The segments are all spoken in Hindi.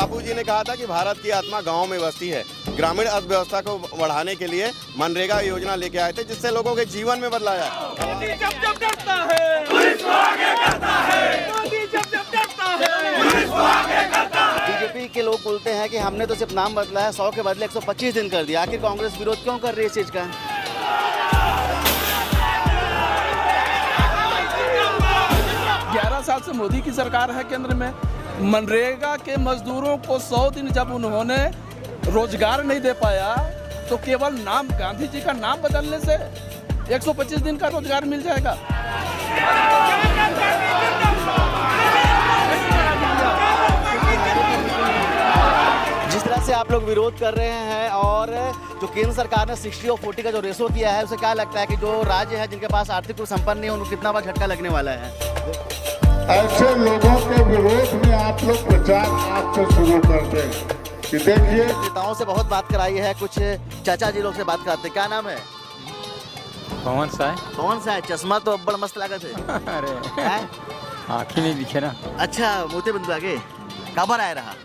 बापूजी ने कहा था कि भारत की आत्मा गाँव में बसती है। ग्रामीण अर्थव्यवस्था को बढ़ाने के लिए मनरेगा योजना लेके आए थे, जिससे लोगों के जीवन में बदलाव आया। मोदी जब डरता है पुलिस को आगे करता है, मोदी जब डरता है पुलिस को आगे करता है। बीजेपी के लोग बोलते हैं कि हमने तो सिर्फ नाम बदला है, 100 के बदले 125 दिन कर दिया। आखिर कांग्रेस विरोध क्यों कर रही है इस चीज का? 11 साल से मोदी की सरकार है केंद्र में। मनरेगा के मजदूरों को 100 दिन जब उन्होंने रोजगार नहीं दे पाया तो केवल नाम, गांधी जी का नाम बदलने से 125 दिन का रोजगार मिल जाएगा। जिस तरह से आप लोग विरोध कर रहे हैं और जो केंद्र सरकार ने 60 और 40 का जो रेशो किया है, उसे क्या लगता है कि जो राज्य है जिनके पास आर्थिक रूप संपन्न नहीं है, उनको कितना बड़ा झटका लगने वाला है? ऐसे लोगों के विरोध में आप लोग प्रचार आज से शुरू कर दें कि देखिए। नेताओं से बहुत बात कराई है, कुछ चाचा जी लोग से बात कराते हैं। क्या नाम है? कौन सा है? कौन सा है? चश्मा तो बड़ा मस्त लागत है। अरे आँखें नहीं दिखे ना। अच्छा, मोती बिंदु आगे कबर आया रहा,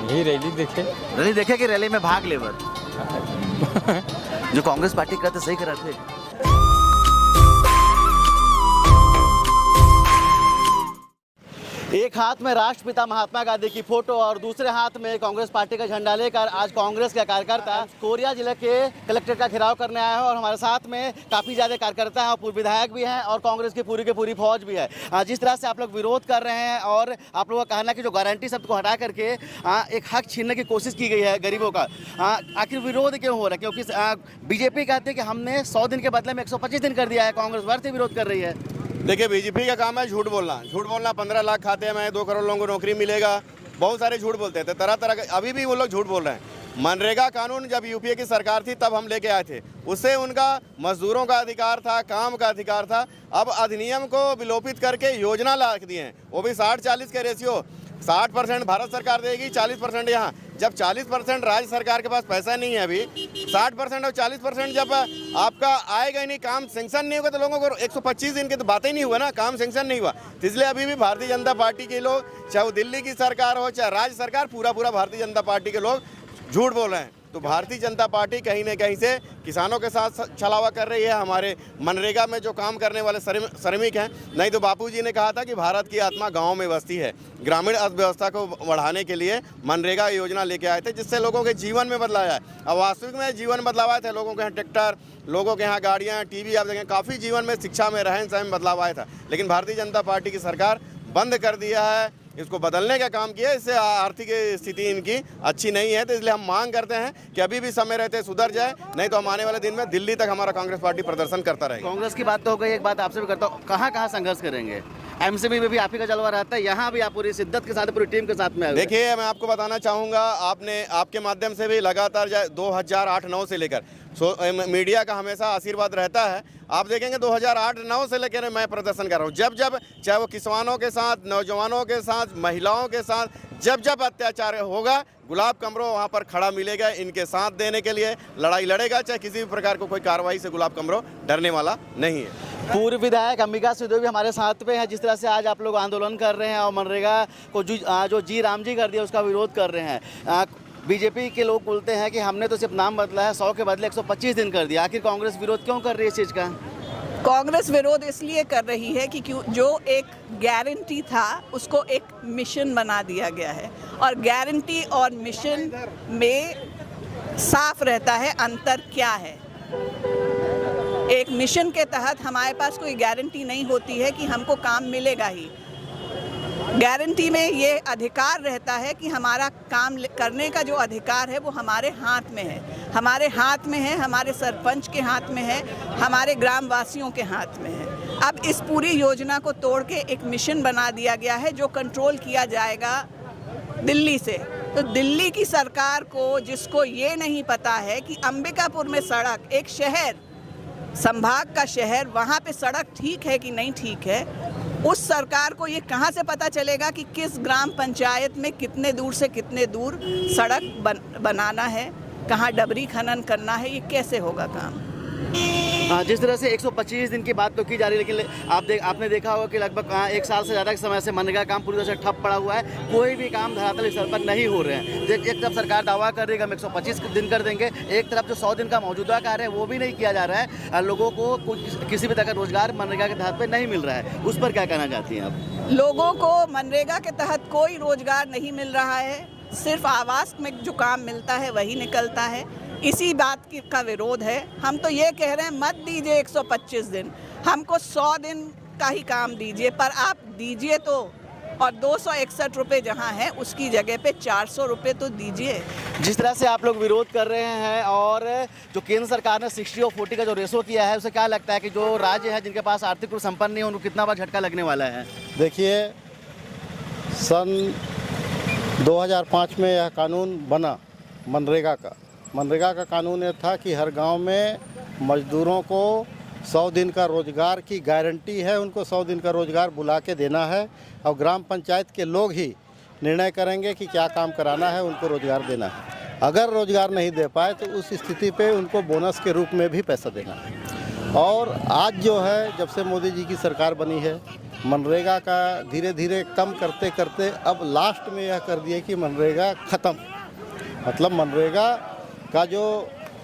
यही रैली देखे। रैली देखे कि रैली में भाग लेवर जो कांग्रेस पार्टी करते सही करा थे। एक हाथ में राष्ट्रपिता महात्मा गांधी की फोटो और दूसरे हाथ में कांग्रेस पार्टी का झंडा लेकर आज कांग्रेस के कार्यकर्ता कोरिया जिले के कलेक्ट्रेट का घेराव करने आए हैं और हमारे साथ में काफ़ी ज़्यादा कार्यकर्ता हैं और पूर्व विधायक भी हैं और कांग्रेस की पूरी फौज भी है। जिस तरह से आप लोग विरोध कर रहे हैं और आप लोगों का कहना कि जो गारंटी शब्द को हटा करके एक हक छीनने की कोशिश की गई है गरीबों का, आखिर विरोध क्यों हो रहा है? क्योंकि बीजेपी कहती है कि हमने 100 दिन के बदले में 125 दिन कर दिया है, कांग्रेस वर्ष विरोध कर रही है। देखिए, बीजेपी का काम है झूठ बोलना। 15 लाख खाते में 2 करोड़ लोगों को नौकरी मिलेगा, बहुत सारे झूठ बोलते थे, तरह तरह के। अभी भी वो लोग झूठ बोल रहे हैं। मनरेगा कानून जब यूपीए की सरकार थी तब हम लेके आए थे, उससे उनका मजदूरों का अधिकार था, काम का अधिकार था। अब अधिनियम को विलोपित करके योजना ला दिए हैं, वो भी 60-40 के रेशियो। 60% भारत सरकार देगी, 40% यहाँ। जब 40% राज्य सरकार के पास पैसा नहीं है, अभी 60% और 40% जब आपका आएगा ही नहीं, काम सेंक्शन नहीं होगा तो लोगों को 125 दिन की तो बात ही नहीं हुआ ना, काम सेंक्शन नहीं हुआ। तो इसलिए अभी भी भारतीय जनता पार्टी के लोग, चाहे वो दिल्ली की सरकार हो चाहे राज्य सरकार, पूरा भारतीय जनता पार्टी के लोग झूठ बोल रहे हैं। तो भारतीय जनता पार्टी कहीं न कहीं से किसानों के साथ छलावा कर रही है, हमारे मनरेगा में जो काम करने वाले श्रमिक हैं। नहीं तो बापूजी ने कहा था कि भारत की आत्मा गांव में बसती है। ग्रामीण अर्थव्यवस्था को बढ़ाने के लिए मनरेगा योजना लेके आए थे, जिससे लोगों के जीवन में बदलाव आया। अब वास्तविक में जीवन बदलाव आए थे, लोगों के यहाँ ट्रैक्टर, लोगों के यहाँ गाड़ियाँ, टीवी, आप देखें काफ़ी जीवन में, शिक्षा में, रहन सहन में बदलाव आया था। लेकिन भारतीय जनता पार्टी की सरकार बंद कर दिया है, इसको बदलने का काम किया। इससे आर्थिक स्थिति इनकी अच्छी नहीं है। तो इसलिए हम मांग करते हैं कि अभी भी समय रहते सुधर जाए, नहीं तो हम आने वाले दिन में दिल्ली तक हमारा कांग्रेस पार्टी प्रदर्शन करता रहेगा। कांग्रेस की बात तो हो गई, एक बात आपसे भी करता हूँ, कहाँ संघर्ष करेंगे? एमसीबी में भी आप ही का जलवा रहता है, यहाँ भी आप पूरी शिद्दत के साथ, पूरी टीम के साथ में। देखिए, मैं आपको बताना चाहूँगा, आपके माध्यम से भी लगातार 2008-9 से लेकर मीडिया का हमेशा आशीर्वाद रहता है। आप देखेंगे 2008-9 से लेकर मैं प्रदर्शन कर रहा हूँ। जब चाहे वो किसानों के साथ, नौजवानों के साथ, महिलाओं के साथ, जब अत्याचार होगा, गुलाब कमरो वहाँ पर खड़ा मिलेगा इनके साथ देने के लिए। लड़ाई लड़ेगा, चाहे किसी भी प्रकार को कोई कार्रवाई से गुलाब कमरो डरने वाला नहीं है। पूर्व विधायक अंबिका सिंहदेव भी हमारे साथ पे हैं। जिस तरह से आज आप लोग आंदोलन कर रहे हैं और मनरेगा को जो जी राम जी कर दिया उसका विरोध कर रहे हैं, बीजेपी के लोग बोलते हैं कि हमने तो सिर्फ नाम बदला है, 100 के बदले 125 दिन कर दिया। आखिर कांग्रेस विरोध क्यों कर रही है इस चीज़ का? कांग्रेस विरोध इसलिए कर रही है कि जो एक गारंटी था उसको एक मिशन बना दिया गया है, और गारंटी और मिशन में साफ रहता है अंतर क्या है। एक मिशन के तहत हमारे पास कोई गारंटी नहीं होती है कि हमको काम मिलेगा ही। गारंटी में ये अधिकार रहता है कि हमारा काम करने का जो अधिकार है वो हमारे हाथ में है, हमारे हाथ में है, हमारे सरपंच के हाथ में है, हमारे ग्रामवासियों के हाथ में है। अब इस पूरी योजना को तोड़ के एक मिशन बना दिया गया है जो कंट्रोल किया जाएगा दिल्ली से। तो दिल्ली की सरकार को, जिसको ये नहीं पता है कि अंबिकापुर में सड़क, एक शहर, संभाग का शहर, वहाँ पे सड़क ठीक है कि नहीं ठीक है, उस सरकार को ये कहाँ से पता चलेगा कि किस ग्राम पंचायत में कितने दूर से कितने दूर सड़क बनाना है, कहाँ डबरी खनन करना है, ये कैसे होगा काम? जिस तरह से 125 दिन की बात तो की जा रही है, लेकिन आपने देखा होगा कि लगभग 1 साल से ज़्यादा के समय से मनरेगा काम पूरी तरह से ठप पड़ा हुआ है। कोई भी काम धरातल स्तर पर नहीं हो रहे हैं। एक तरफ सरकार दावा कर रही है कि हम 125 दिन कर देंगे, एक तरफ जो 100 दिन का मौजूदा कार्य है वो भी नहीं किया जा रहा है। लोगों को किसी भी तरह का रोजगार मनरेगा के तहत पर नहीं मिल रहा है। उस पर क्या कहना चाहती हैं आप? लोगों को मनरेगा के तहत कोई रोजगार नहीं मिल रहा है, सिर्फ आवास में जो काम मिलता है वही निकलता है। इसी बात का विरोध है। हम तो ये कह रहे हैं मत दीजिए 125 दिन, हमको 100 दिन का ही काम दीजिए, पर आप दीजिए तो, और 261 रुपये जहाँ है उसकी जगह पे 400 रुपये तो दीजिए। जिस तरह से आप लोग विरोध कर रहे हैं और जो केंद्र सरकार ने 60-40 का जो रेशो किया है, उसे क्या लगता है कि जो राज्य है जिनके पास आर्थिक रूप संपन्न नहीं है उनको कितना बड़ा झटका लगने वाला है? देखिए, सन 2005 में यह कानून बना मनरेगा का कानून ये था कि हर गांव में मजदूरों को 100 दिन का रोजगार की गारंटी है, उनको 100 दिन का रोजगार बुला के देना है और ग्राम पंचायत के लोग ही निर्णय करेंगे कि क्या काम कराना है, उनको रोजगार देना है। अगर रोजगार नहीं दे पाए तो उस स्थिति पे उनको बोनस के रूप में भी पैसा देना है। और आज जो है, जब से मोदी जी की सरकार बनी है, मनरेगा का धीरे धीरे कम करते करते अब लास्ट में यह कर दिए कि मनरेगा ख़त्म, मतलब मनरेगा का जो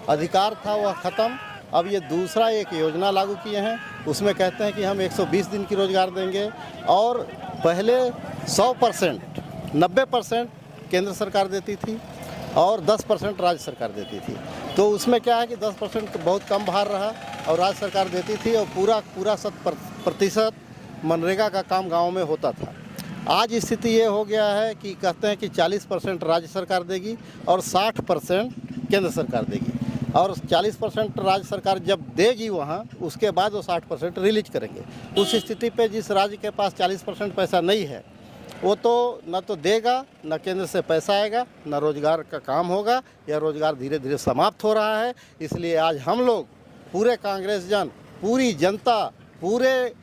अधिकार था वह ख़त्म। अब ये दूसरा एक योजना लागू किए हैं, उसमें कहते हैं कि हम 120 दिन की रोज़गार देंगे और पहले 100% 90% केंद्र सरकार देती थी और 10% राज्य सरकार देती थी। तो उसमें क्या है कि 10% बहुत कम भार रहा और राज्य सरकार देती थी और पूरा 100% मनरेगा का काम गाँव में होता था। आज स्थिति ये हो गया है कि कहते हैं कि 40% राज्य सरकार देगी और 60% केंद्र सरकार देगी, और 40% राज्य सरकार जब देगी वहाँ, उसके बाद वो 60% रिलीज करेंगे। उस स्थिति पे जिस राज्य के पास 40% पैसा नहीं है वो तो न तो देगा, न केंद्र से पैसा आएगा, न रोजगार का काम होगा, या रोजगार धीरे धीरे समाप्त हो रहा है। इसलिए आज हम लोग पूरे कांग्रेस जन, पूरी जनता, पूरे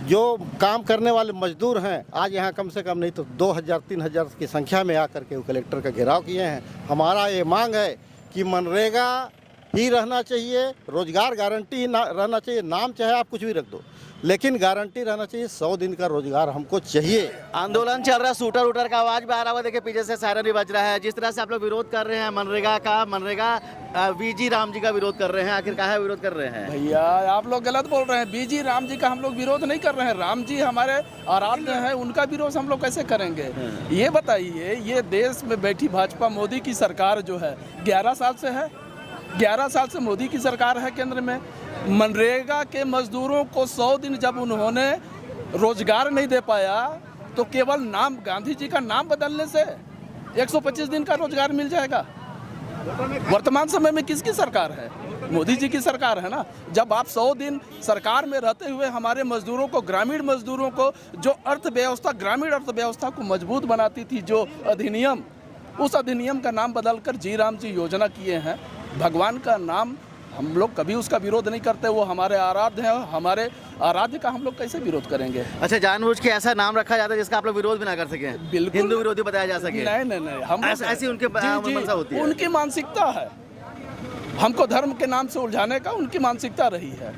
जो काम करने वाले मजदूर हैं, आज यहाँ कम से कम नहीं तो 2000-3000 की संख्या में आकर के वो कलेक्टर का घेराव किए हैं। हमारा ये मांग है कि मनरेगा ही रहना चाहिए, रोजगार गारंटी ही रहना चाहिए। नाम चाहे आप कुछ भी रख दो, लेकिन गारंटी रहना चाहिए। 100 दिन का रोजगार हमको चाहिए। आंदोलन चल रहा है, शूटर का आवाज भी आ रहा हुआ, देखिए पीछे से सायरन भी बज रहा है। जिस तरह से आप लोग विरोध कर रहे हैं मनरेगा वीजी राम जी का विरोध कर रहे हैं, आखिर काहे विरोध कर रहे हैं? भैया आप लोग गलत बोल रहे हैं। बीजी राम जी का हम लोग विरोध नहीं कर रहे हैं। राम जी हमारे आराध्य हैं, उनका विरोध हम लोग कैसे करेंगे? ये बताइए, ये देश में बैठी भाजपा मोदी की सरकार जो है 11 साल से है, 11 साल से मोदी की सरकार है केंद्र में। मनरेगा के मजदूरों को 100 दिन जब उन्होंने रोजगार नहीं दे पाया तो केवल नाम, गांधी जी का नाम बदलने से 125 दिन का रोजगार मिल जाएगा। वर्तमान समय में किसकी सरकार है? मोदी जी की सरकार है ना। जब आप 100 दिन सरकार में रहते हुए हमारे मजदूरों को, ग्रामीण मजदूरों को, जो अर्थव्यवस्था, ग्रामीण अर्थव्यवस्था को मजबूत बनाती थी जो अधिनियम, उस अधिनियम का नाम बदलकर जी राम जी योजना किए हैं। भगवान का नाम हम लोग कभी उसका विरोध नहीं करते, वो हमारे आराध्य हैं। हमारे आराध्य का हम लोग कैसे विरोध करेंगे? अच्छा, जानबूझ के ऐसा नाम रखा जाता है जिसका आप लोग विरोध भी ना कर सके, बिल्कुल हिंदू विरोधी बताया जा सके? नहीं, हम ऐसी उनके मनसा होती है। उनकी मानसिकता है, हमको धर्म के नाम से उलझाने का उनकी मानसिकता रही है।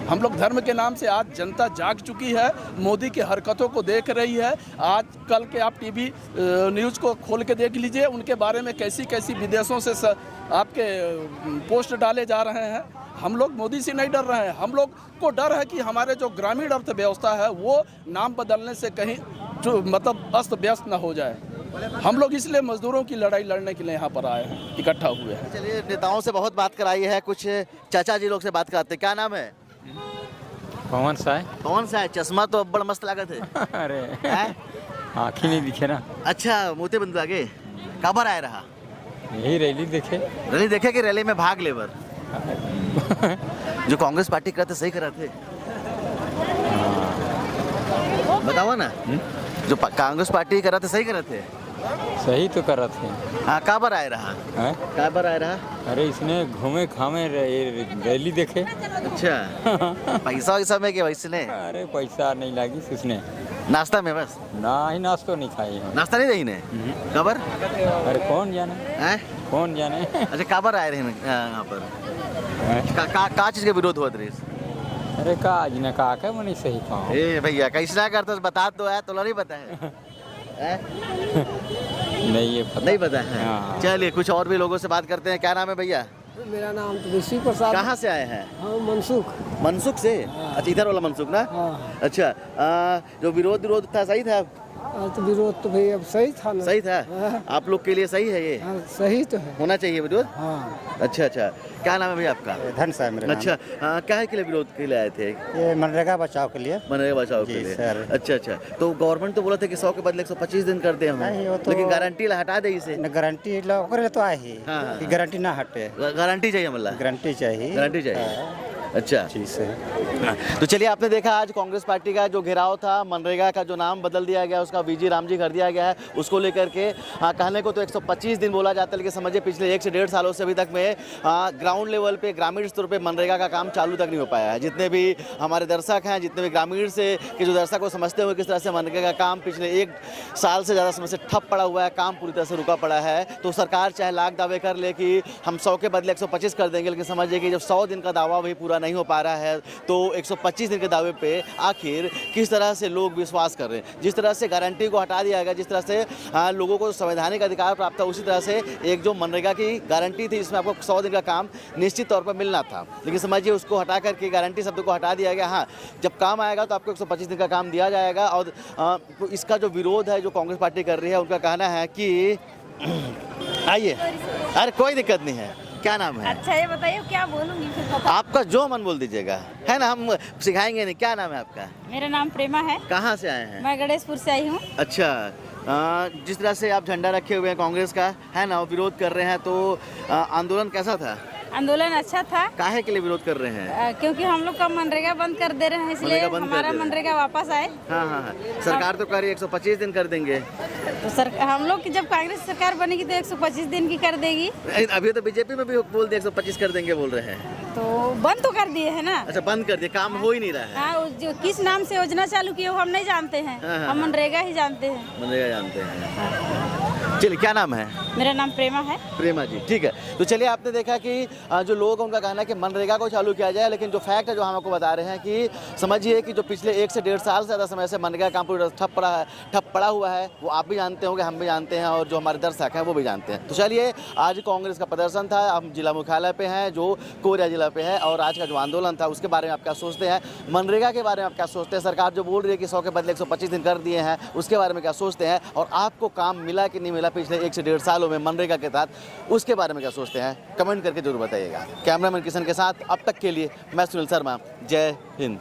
हम लोग धर्म के नाम से, आज जनता जाग चुकी है, मोदी की हरकतों को देख रही है। आज कल के आप टीवी न्यूज़ को खोल के देख लीजिए, उनके बारे में कैसी कैसी विदेशों से आपके पोस्ट डाले जा रहे हैं। हम लोग मोदी से नहीं डर रहे हैं। हम लोग को डर है कि हमारे जो ग्रामीण अर्थव्यवस्था है वो नाम बदलने से कहीं जो मतलब अस्त व्यस्त न हो जाए। हम लोग इसलिए मजदूरों की लड़ाई लड़ने के लिए यहाँ पर आए हैं, इकट्ठा हुए हैं। चलिए, नेताओं से बहुत बात कराई है, कुछ चाचा जी लोग से बात कराते हैं। क्या नाम है? पवन साय। कौन सा है? चश्मा तो बड़ा मस्त लागत है। अरे आँख ही नहीं दिखे ना। अच्छा, मोते बंद आगे काबर आए रहा? यही रैली देखे। रैली देखे कि रैली में भाग लेबर? जो कांग्रेस पार्टी करते सही कराते, बताओ ना। जो कांग्रेस पार्टी कराते सही कराते? सही तो करत है। हाँ, काबर आए रहा? काबर आए रहा? अरे इसने घूमे खामे रैली देखे। अच्छा, पैसा वैसा में क्या इसने? अरे पैसा नहीं लगी उसने, नाश्ता में बस? ना ही नाश्तो नहीं खाई। नाश्ता नहीं रही ने? काबर? अरे कौन जाने। कौन जाने अच्छा काबर आए रहे यहाँ पर का चीज के विरोध हुआ रही? अरे का आज न का के मनी सही पाओ ए भैया कैसा करता बता दो है तो नहीं पता है नहीं ये पता नहीं पता है। हाँ। चलिए कुछ और भी लोगों से बात करते हैं। क्या नाम है भैया? मेरा नाम तो विश्वी प्रसाद। कहाँ से आए हैं? हाँ मनसुख। मनसुख से? अच्छा इधर वाला मनसुख ना? हाँ। अच्छा जो विरोध था सही था? तो विरोध तो भाई अब सही था ना। सही था? हाँ। आप लोग के लिए सही है ये? हाँ, सही तो है। होना चाहिए विरोध? हाँ। अच्छा अच्छा क्या नाम है भैया आपका? धन साहब मेरा अच्छा क्या के लिए विरोध के लिए आए थे? ये मनरेगा बचाव के लिए। मनरेगा बचाओ के जी, लिए सर। अच्छा अच्छा तो गवर्नमेंट तो बोला था कि 100 के बदले 125 दिन कर दे हम, नहीं, वो तो- लेकिन गारंटी हटा दे इसे। गारंटी तो आहे हाँ। कि गारंटी ना हटे, गारंटी चाहिए मतलब? गारंटी चाहिए। गारंटी चाहिए। अच्छा जी सर। तो चलिए आपने देखा आज कांग्रेस पार्टी का जो घेराव था, मनरेगा का जो नाम बदल दिया गया उसका वीजी रामजी कर दिया गया है, उसको लेकर के कहने को तो 125 दिन बोला जाता है, लेकिन समझिए पिछले 1 से 1.5 सालों से अभी तक में ग्राउंड लेवल पे ग्रामीण स्तर पे मनरेगा का काम चालू तक नहीं हो पाया है। जितने भी हमारे दर्शक हैं, जितने भी ग्रामीण से के जो दर्शक को समझते हुए किस तरह से मनरेगा का काम पिछले 1 साल से ज़्यादा समय से ठप पड़ा हुआ है, काम पूरी तरह से रुका पड़ा है। तो सरकार चाहे लाख दावे कर ले कि हम 100 के बदले 125 कर देंगे, लेकिन समझिए कि जब 100 दिन का दावा भी पूरा नहीं हो पा रहा है तो 125 दिन के दावे पे आखिर किस तरह से लोग विश्वास कर रहे हैं। जिस तरह से गारंटी को हटा दिया गया, जिस तरह से लोगों को संवैधानिक अधिकार प्राप्त था, उसी तरह से एक जो मनरेगा की गारंटी थी जिसमें आपको 100 दिन का काम निश्चित तौर पर मिलना था, लेकिन समझिए उसको हटा करके गारंटी शब्द को हटा दिया गया। हाँ जब काम आएगा तो आपको 125 दिन का काम दिया जाएगा। और इसका जो विरोध है जो कांग्रेस पार्टी कर रही है, उनका कहना है कि आइए, अरे कोई दिक्कत नहीं है। क्या नाम है? अच्छा ये बताइए क्या बोलूंगी फिर पता। आपका जो मन बोल दीजिएगा, है ना, हम सिखाएंगे नहीं। क्या नाम है आपका? मेरा नाम प्रेमा है। कहाँ से आए हैं? मैं गणेशपुर से आई हूँ। अच्छा जिस तरह से आप झंडा रखे हुए हैं कांग्रेस का, है ना, विरोध कर रहे हैं, तो आंदोलन कैसा था? आंदोलन अच्छा था। काहे के लिए विरोध कर रहे हैं? क्योंकि हम लोग का मनरेगा बंद कर दे रहे हैं, इसलिए मनरेगा बंद कर हमारा दे रहे हैं। मनरेगा वापस आए। हाँ हाँ हाँ सरकार तो कह रही है 125 दिन कर देंगे। तो हम लोग की जब कांग्रेस सरकार बनेगी तो 125 दिन की कर देगी। अभी तो बीजेपी में भी बोल दिया 125 कर देंगे बोल रहे हैं। तो बंद तो कर दिए है ना। अच्छा बंद कर दिए, काम हो ही नहीं रहा है। हाँ जो किस नाम से योजना चालू की है वो हम नहीं जानते हैं। हाँ। हम मनरेगा ही जानते हैं। मनरेगा जानते हैं। चलिए क्या नाम है? मेरा नाम प्रेमा है। प्रेमा जी ठीक है। तो चलिए आपने देखा कि जो लोग उनका कहना है कि मनरेगा को चालू किया जाए, लेकिन जो फैक्ट है जो हम आपको बता रहे हैं कि समझिए कि जो पिछले 1 से 1.5 साल से ज़्यादा समय से मनरेगा काम पूरा ठप पड़ा हुआ है, वो आप भी जानते होंगे, हम भी जानते हैं, और जो हमारे दर्शक हैं वो भी जानते हैं। तो चलिए आज कांग्रेस का प्रदर्शन था, हम जिला मुख्यालय पे हैं जो कोरिया जिला पे है, और आज का जो आंदोलन था उसके बारे में आप क्या सोचते हैं? मनरेगा के बारे में आप क्या सोचते हैं? सरकार जो बोल रही है कि 100 के बदले 125 दिन कर दिए हैं, उसके बारे में क्या सोचते हैं? और आपको काम मिला कि नहीं मिला पिछले 1 से 1.5 सालों में मनरेगा के तहत, उसके बारे में क्या सोचते हैं? कमेंट करके जरूर बताइएगा। कैमरामैन किशन के साथ अब तक के लिए मैं सुनील शर्मा। जय हिंद।